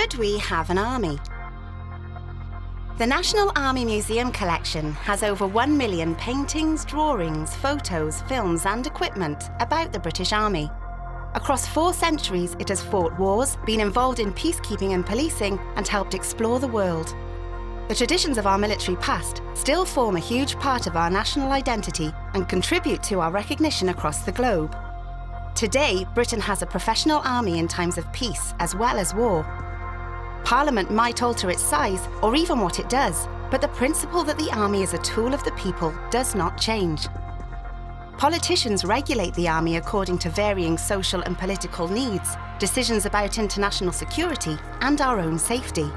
Should we have an army? The National Army Museum collection has over 1 million paintings, drawings, photos, films and equipment about the British Army. Across 4 centuries, it has fought wars, been involved in peacekeeping and policing, and helped explore the world. The traditions of our military past still form a huge part of our national identity and contribute to our recognition across the globe. Today, Britain has a professional army in times of peace as well as war. Parliament might alter its size or even what it does, but the principle that the army is a tool of the people does not change. Politicians regulate the army according to varying social and political needs, decisions about international security and our own safety.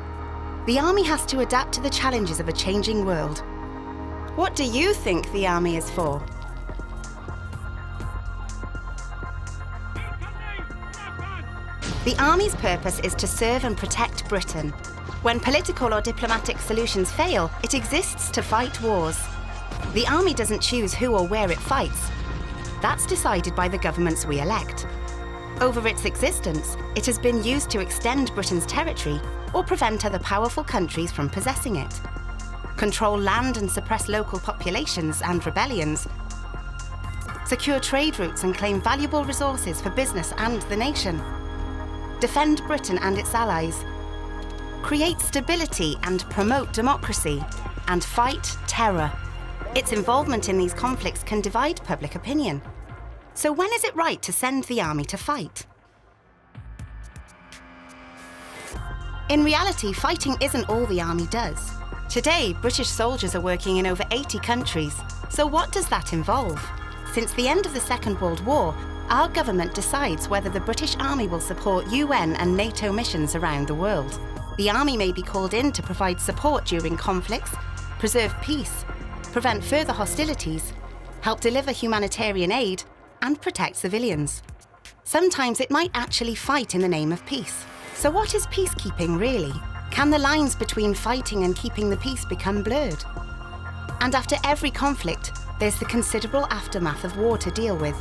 The army has to adapt to the challenges of a changing world. What do you think the army is for? The army's purpose is to serve and protect Britain. When political or diplomatic solutions fail, it exists to fight wars. The army doesn't choose who or where it fights. That's decided by the governments we elect. Over its existence, it has been used to extend Britain's territory or prevent other powerful countries from possessing it, control land and suppress local populations and rebellions, secure trade routes and claim valuable resources for business and the nation, defend Britain and its allies, create stability and promote democracy, and fight terror. Its involvement in these conflicts can divide public opinion. So when is it right to send the army to fight? In reality, fighting isn't all the army does. Today, British soldiers are working in over 80 countries. So what does that involve? Since the end of the Second World War, our government decides whether the British Army will support UN and NATO missions around the world. The army may be called in to provide support during conflicts, preserve peace, prevent further hostilities, help deliver humanitarian aid, and protect civilians. Sometimes it might actually fight in the name of peace. So what is peacekeeping really? Can the lines between fighting and keeping the peace become blurred? And after every conflict, there's the considerable aftermath of war to deal with.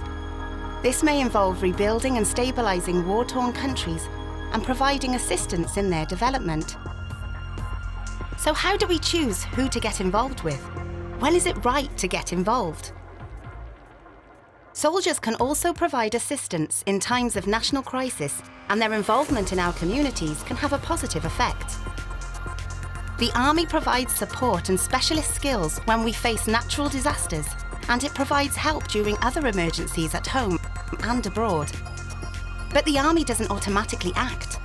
This may involve rebuilding and stabilising war-torn countries and providing assistance in their development. So how do we choose who to get involved with? When is it right to get involved? Soldiers can also provide assistance in times of national crisis, and their involvement in our communities can have a positive effect. The army provides support and specialist skills when we face natural disasters, and it provides help during other emergencies at home and abroad. But the army doesn't automatically act.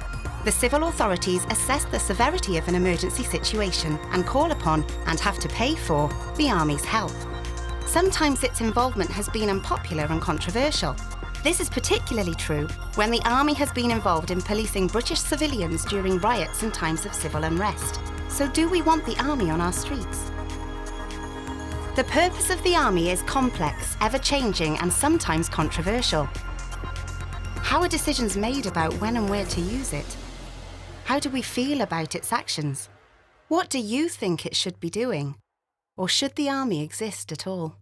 The civil authorities assess the severity of an emergency situation and call upon, and have to pay for, the army's help. Sometimes its involvement has been unpopular and controversial. This is particularly true when the army has been involved in policing British civilians during riots and times of civil unrest. So do we want the army on our streets? The purpose of the army is complex, ever-changing, and sometimes controversial. How are decisions made about when and where to use it? How do we feel about its actions? What do you think it should be doing? Or should the army exist at all?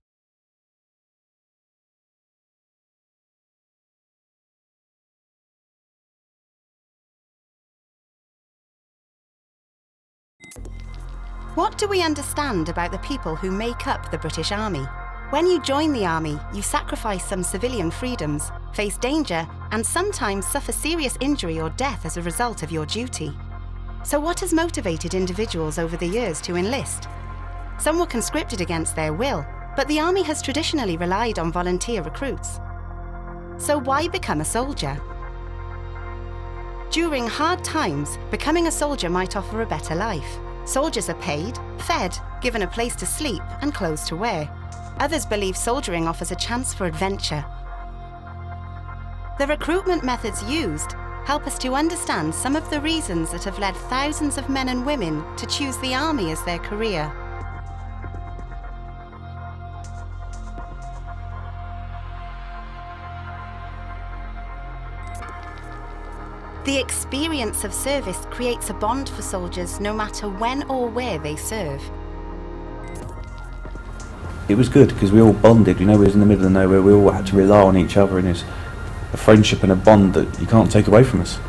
What do we understand about the people who make up the British Army? When you join the army, you sacrifice some civilian freedoms, face danger, and sometimes suffer serious injury or death as a result of your duty. So what has motivated individuals over the years to enlist? Some were conscripted against their will, but the army has traditionally relied on volunteer recruits. So why become a soldier? During hard times, becoming a soldier might offer a better life. Soldiers are paid, fed, given a place to sleep and clothes to wear. Others believe soldiering offers a chance for adventure. The recruitment methods used help us to understand some of the reasons that have led thousands of men and women to choose the army as their career. The experience of service creates a bond for soldiers no matter when or where they serve. It was good because we all bonded, we was in the middle of nowhere, we all had to rely on each other, and it's a friendship and a bond that you can't take away from us.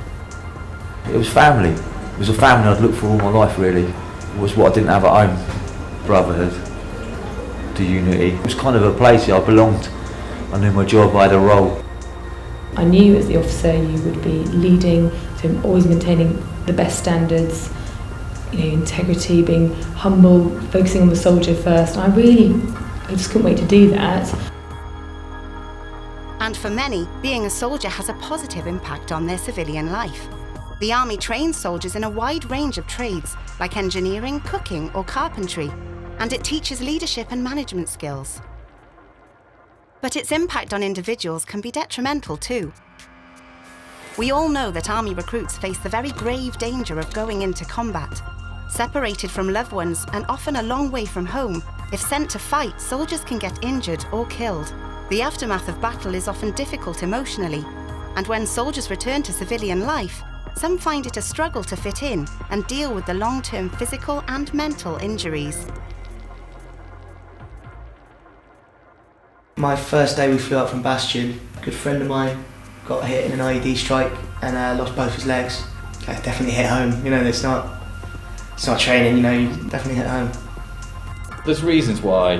It was family. was a family I'd looked for all my life, really. It was what I didn't have at home. Brotherhood, the unity. It was kind of a place I belonged. I knew my job, I had a role. I knew as the officer you would be leading, so always maintaining the best standards, integrity, being humble, focusing on the soldier first. I just couldn't wait to do that. And for many, being a soldier has a positive impact on their civilian life. The Army trains soldiers in a wide range of trades, like engineering, cooking, or carpentry, and it teaches leadership and management skills. But its impact on individuals can be detrimental too. We all know that Army recruits face the very grave danger of going into combat. Separated from loved ones and often a long way from home, if sent to fight, soldiers can get injured or killed. The aftermath of battle is often difficult emotionally, and when soldiers return to civilian life, some find it a struggle to fit in and deal with the long-term physical and mental injuries. My first day we flew out from Bastion. A good friend of mine got hit in an IED strike and lost both his legs. It definitely hit home. It's not training. You definitely hit home. There's reasons why,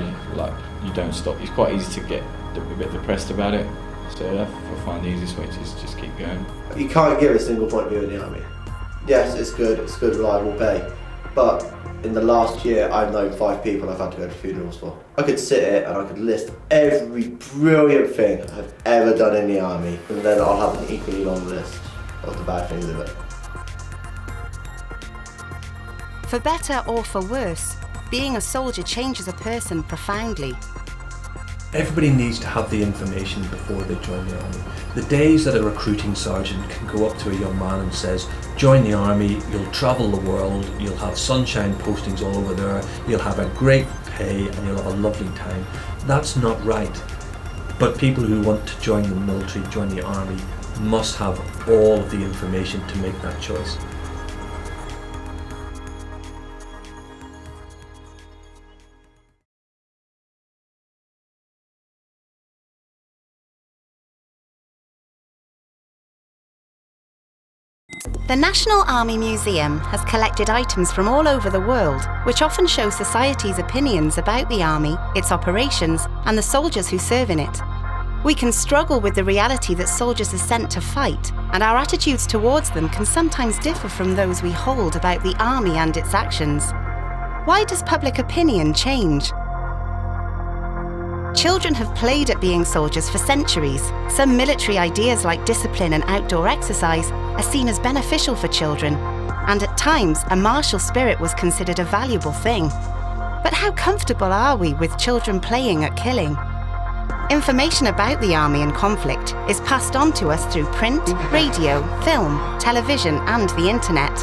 you don't stop. It's quite easy to get a bit depressed about it. So I find the easiest way to just keep going. You can't give a single point of view in the Army. Yes, it's good, reliable pay, but in the last year I've known 5 people I've had to go to funerals for. I could sit here and I could list every brilliant thing I've ever done in the Army, and then I'll have an equally long list of the bad things of it. For better or for worse, being a soldier changes a person profoundly. Everybody needs to have the information before they join the Army. The days that a recruiting sergeant can go up to a young man and says, join the Army, you'll travel the world, you'll have sunshine postings all over there, you'll have a great pay and you'll have a lovely time. That's not right. But people who want to join the military, join the Army, must have all of the information to make that choice. The National Army Museum has collected items from all over the world, which often show society's opinions about the Army, its operations, and the soldiers who serve in it. We can struggle with the reality that soldiers are sent to fight, and our attitudes towards them can sometimes differ from those we hold about the Army and its actions. Why does public opinion change? Children have played at being soldiers for centuries. Some military ideas like discipline and outdoor exercise are seen as beneficial for children, and at times a martial spirit was considered a valuable thing. But how comfortable are we with children playing at killing? Information about the Army and conflict is passed on to us through print, radio, film, television, and the internet.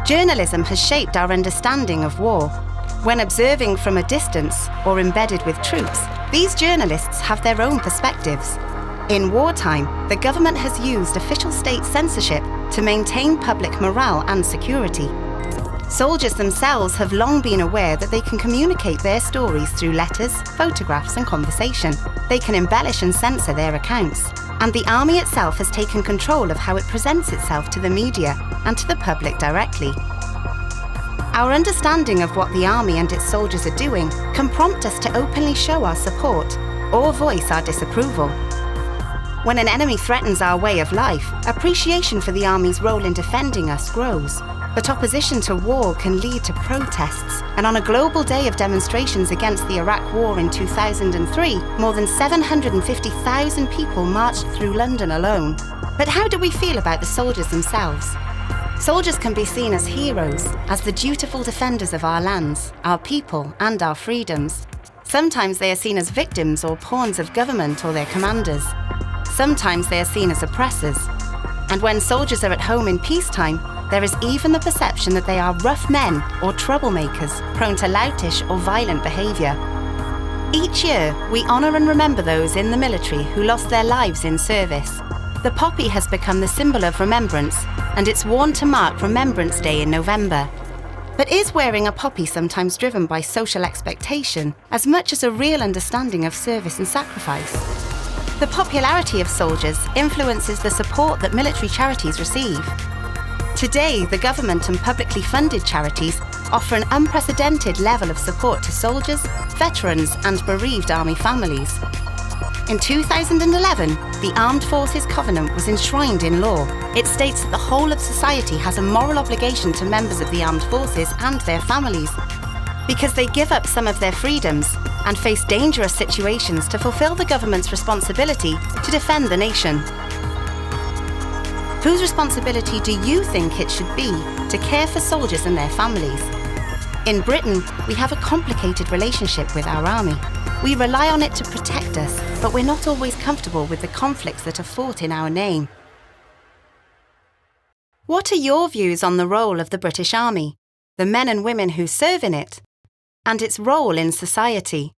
Journalism has shaped our understanding of war. When observing from a distance or embedded with troops, these journalists have their own perspectives. In wartime, the government has used official state censorship to maintain public morale and security. Soldiers themselves have long been aware that they can communicate their stories through letters, photographs, and conversation. They can embellish and censor their accounts. And the Army itself has taken control of how it presents itself to the media and to the public directly. Our understanding of what the Army and its soldiers are doing can prompt us to openly show our support or voice our disapproval. When an enemy threatens our way of life, appreciation for the Army's role in defending us grows. But opposition to war can lead to protests, and on a global day of demonstrations against the Iraq War in 2003, more than 750,000 people marched through London alone. But how do we feel about the soldiers themselves? Soldiers can be seen as heroes, as the dutiful defenders of our lands, our people, and our freedoms. Sometimes they are seen as victims or pawns of government or their commanders. Sometimes they are seen as oppressors. And when soldiers are at home in peacetime, there is even the perception that they are rough men or troublemakers, prone to loutish or violent behaviour. Each year, we honour and remember those in the military who lost their lives in service. The poppy has become the symbol of remembrance, and it's worn to mark Remembrance Day in November. But is wearing a poppy sometimes driven by social expectation as much as a real understanding of service and sacrifice? The popularity of soldiers influences the support that military charities receive. Today, the government and publicly funded charities offer an unprecedented level of support to soldiers, veterans and bereaved Army families. In 2011, the Armed Forces Covenant was enshrined in law. It states that the whole of society has a moral obligation to members of the armed forces and their families, because they give up some of their freedoms and face dangerous situations to fulfil the government's responsibility to defend the nation. Whose responsibility do you think it should be to care for soldiers and their families? In Britain, we have a complicated relationship with our army. We rely on it to protect us, but we're not always comfortable with the conflicts that are fought in our name. What are your views on the role of the British Army, the men and women who serve in it, and its role in society?